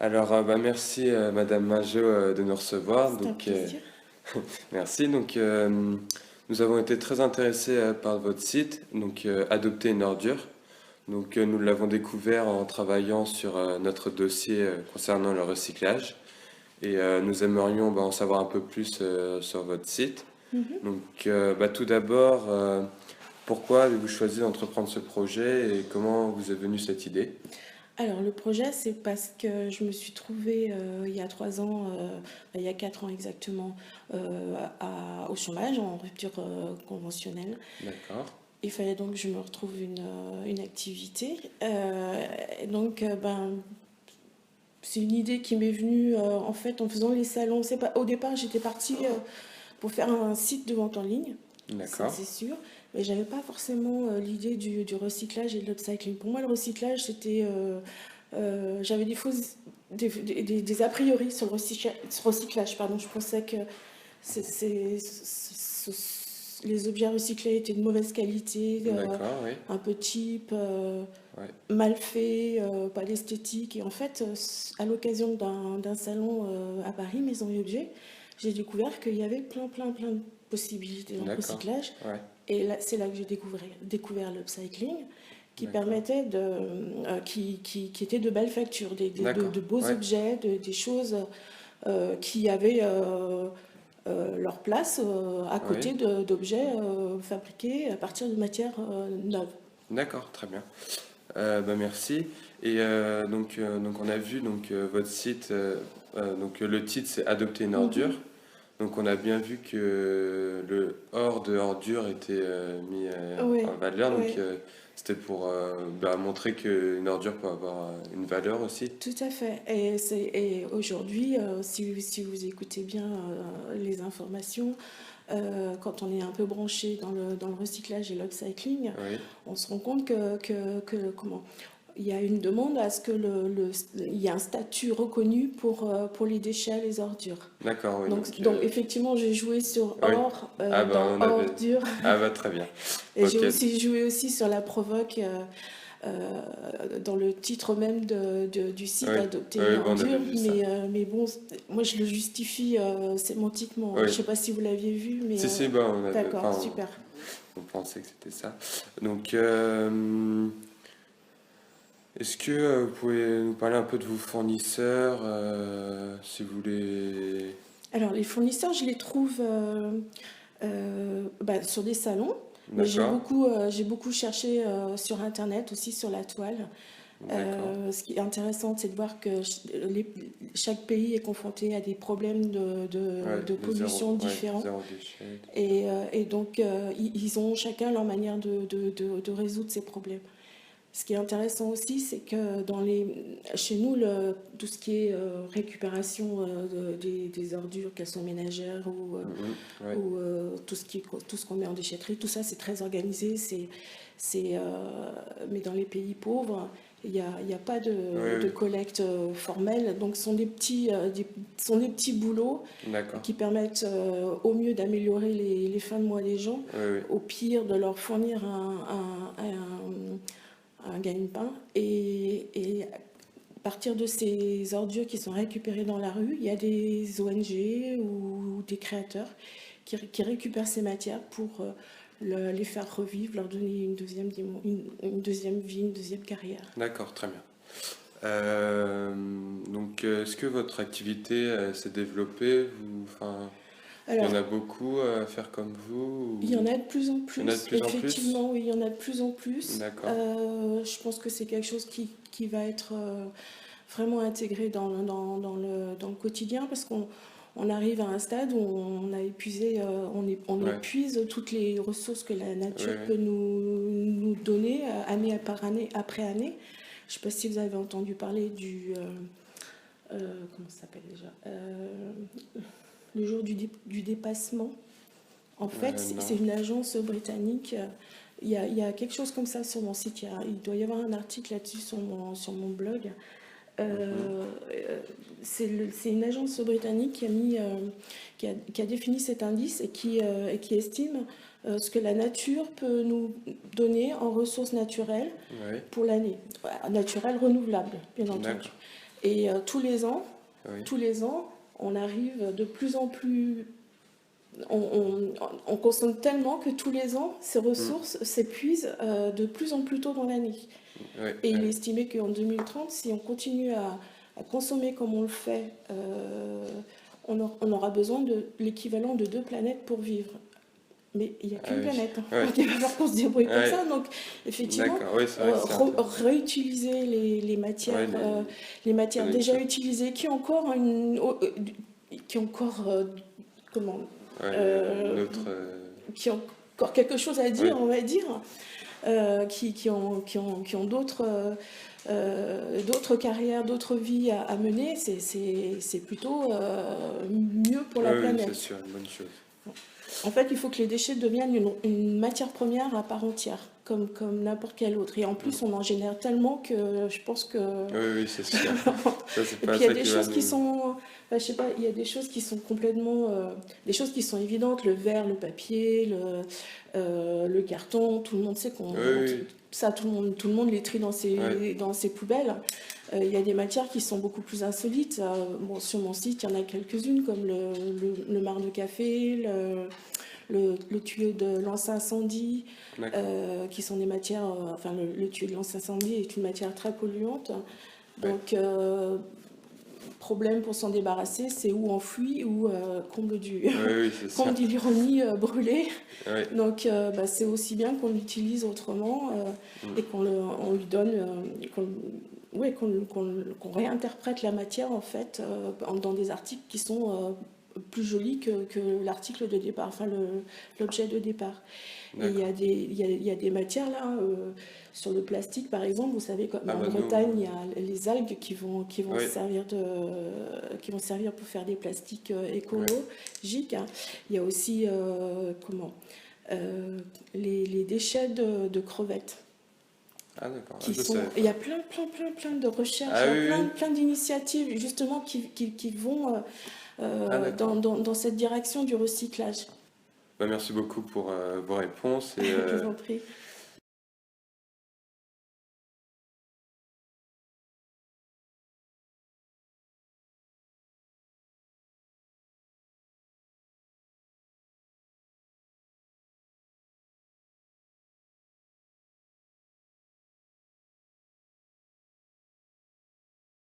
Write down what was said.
Alors, merci Madame Majot de nous recevoir. C'est un plaisir. Merci. Nous avons été très intéressés par votre site, Adopter une ordure. Nous l'avons découvert en travaillant sur notre dossier concernant le recyclage. Nous aimerions en savoir un peu plus sur votre site. Mhm. Tout d'abord, pourquoi avez-vous choisi d'entreprendre ce projet et comment vous est venue cette idée? Alors, le projet, c'est parce que je me suis trouvée il y a 3 ans, il y a 4 ans exactement, au chômage, en rupture conventionnelle. D'accord. Il fallait donc que je me retrouve une activité. C'est une idée qui m'est venue en fait en faisant les salons. C'est pas, au départ, j'étais partie pour faire un site de vente en ligne, ça D'accord. c'est sûr. Mais j'avais pas forcément l'idée du recyclage et de l'upcycling. Pour moi, le recyclage, c'était j'avais des a priori sur le recyclage, pardon. Je pensais que les objets recyclés étaient de mauvaise qualité, D'accord, oui. un peu cheap, Ouais. mal fait, pas d'esthétique. Et en fait, à l'occasion d'un salon à Paris, Maison et Objets, j'ai découvert qu'il y avait plein de possibilités dans le D'accord. recyclage. Ouais. Et là, c'est là que j'ai découvert l'upcycling, D'accord. qui était de belles factures, D'accord. de beaux Ouais. objets, des choses qui avaient leur place à côté Oui. d'objets fabriqués à partir de matières neuves. D'accord, très bien. Merci. On a vu votre site. Le titre c'est Adopter une ordure. Mhm. Donc on a bien vu que le hors de ordure était mis en Oui, valeur. oui, C'était pour montrer qu'une ordure peut avoir une valeur aussi. tout à fait. Et aujourd'hui, si vous écoutez bien les informations, quand on est un peu branché dans le recyclage et l'upcycling, Oui. on se rend compte comment, il y a une demande à ce que il y a un statut reconnu pour les déchets, les ordures. D'accord, oui. Donc effectivement, j'ai joué sur Oui. or, Ah bah dans on avait. ordure, Ah bah très bien. et j'ai Ok. aussi joué aussi sur la provoque dans le titre même du site Oui. Adopter une Oui, bah, on avait ordure. vu ça. Mais bon, moi je le justifie sémantiquement, hein. Je Oui. sais pas si vous l'aviez vu, mais Si, si, bah, on avait, d'accord, super. on pensait que c'était ça. Donc, euh, Est-ce que vous pouvez nous parler un peu de vos fournisseurs, si vous voulez. Alors les fournisseurs, je les trouve sur des salons, mais D'accord, j'ai beaucoup cherché sur Internet, aussi sur la toile. d'accord. Ce qui est intéressant, c'est de voir que chaque pays est confronté à des problèmes Ouais, de le zéro, pollution ouais, différents. zéro déchet, tout ça. Et donc, ils ont chacun leur manière de résoudre ces problèmes. Ce qui est intéressant aussi, c'est que chez nous, tout ce qui est récupération des ordures, qu'elles sont ménagères Mhm, ouais, tout ce qu'on met en déchetterie, tout ça, c'est très organisé. Mais dans les pays pauvres, il y a pas ouais, de oui, collecte formelle. Donc, ce sont des petits boulots d'accord. qui permettent au mieux d'améliorer les fins de mois des gens, Oui, oui, au pire de leur fournir un gagne-pain. Et à partir de ces ordures qui sont récupérées dans la rue, il y a des ONG ou des créateurs qui récupèrent ces matières pour les faire revivre, leur donner une deuxième vie, une deuxième carrière. d'accord, très bien. Est-ce que votre activité s'est développée enfin, il y en Alors, a beaucoup à faire comme vous il y en ou a de plus en il y en a de plus, plus en plus? effectivement, oui, il y en a de plus en plus. D'accord. Je pense que c'est quelque chose qui va être vraiment intégré dans le quotidien parce qu'on arrive à un stade où on a épuisé, on Ouais, épuise toutes les ressources que la oui, nature oui. peut nous donner année par année après année. Je ne sais pas si vous avez entendu parler comment ça s'appelle déjà? Le jour du dépassement. En fait, c'est Non. une agence britannique. Il y a quelque chose comme ça sur mon site. Il doit y avoir un article là-dessus sur mon blog. Mhm. C'est une agence britannique qui a défini cet indice et qui estime ce que la nature peut nous donner en ressources naturelles Oui, pour l'année. Naturelles, renouvelables, bien entendu. d'accord. Et Oui. tous les ans, on arrive de plus en plus. On consomme tellement que tous les ans, ces Mm. ressources s'épuisent de plus en plus tôt dans l'année. Oui, Et il est oui. estimé qu'en 2030, si on continue à consommer comme on le fait, on aura besoin de l'équivalent de 2 planètes pour vivre. Mais il n'y a Ah qu'une oui. planète, hein. Oui. Il va falloir qu'on se débrouille comme Ouais. ça. Donc, effectivement, D'accord. Oui, c'est vrai que c'est intéressant. réutiliser Ouais, les matières bonne déjà chose. utilisées, qui ont encore, comment, Ouais, euh, notre. qui ont encore quelque chose à dire, Oui. on va dire, qui ont d'autres carrières, d'autres vies à mener, c'est plutôt mieux pour Oui, la oui, c'est planète. sûr, une bonne chose. En fait, il faut que les déchets deviennent une matière première à part entière, comme n'importe quelle autre. Et en plus, Mm. on en génère tellement que je pense que... Oui, oui, c'est sûr. Ça, c'est Et pas puis il y a ça des qui va choses qui nous. sont... Enfin, je sais pas, il y a des choses qui sont complètement... des choses qui sont évidentes, le verre, le papier, le carton, tout le monde sait Oui, qu'on... oui, Ça, tout le monde les trie ouais, dans ses poubelles. Il y a des matières qui sont beaucoup plus insolites. Bon, sur mon site, il y en a quelques-unes, comme le marc de café, le tuyau de lance-incendie, d'accord. qui sont des matières... enfin, le tuyau de lance-incendie est une matière très polluante. Ouais, Donc, problème pour s'en débarrasser, c'est ou enfoui ou oui, oui, c'est comble sûr. de l'ironie, brûlé. Oui. Donc, bah, c'est aussi bien qu'on l'utilise autrement et Mm. on lui donne, ouais, qu'on réinterprète la matière en fait dans des articles qui sont plus jolis que l'article de départ, enfin l'objet de départ. Et D'accord. il y a des matières là, sur le plastique par exemple, vous savez, comme Ah en bah nous. Bretagne, il y a les algues qui vont Oui, servir qui vont servir pour faire des plastiques oui. écologiques, hein. Il y a aussi, euh, les déchets de crevettes. Ah d'accord. Ah, je Sont, savais il y pas. a plein de recherches, Ah il y a oui, oui. plein d'initiatives justement qui vont Ah d'accord. dans cette direction du recyclage. Bah, merci beaucoup pour vos réponses et Je vous en prie.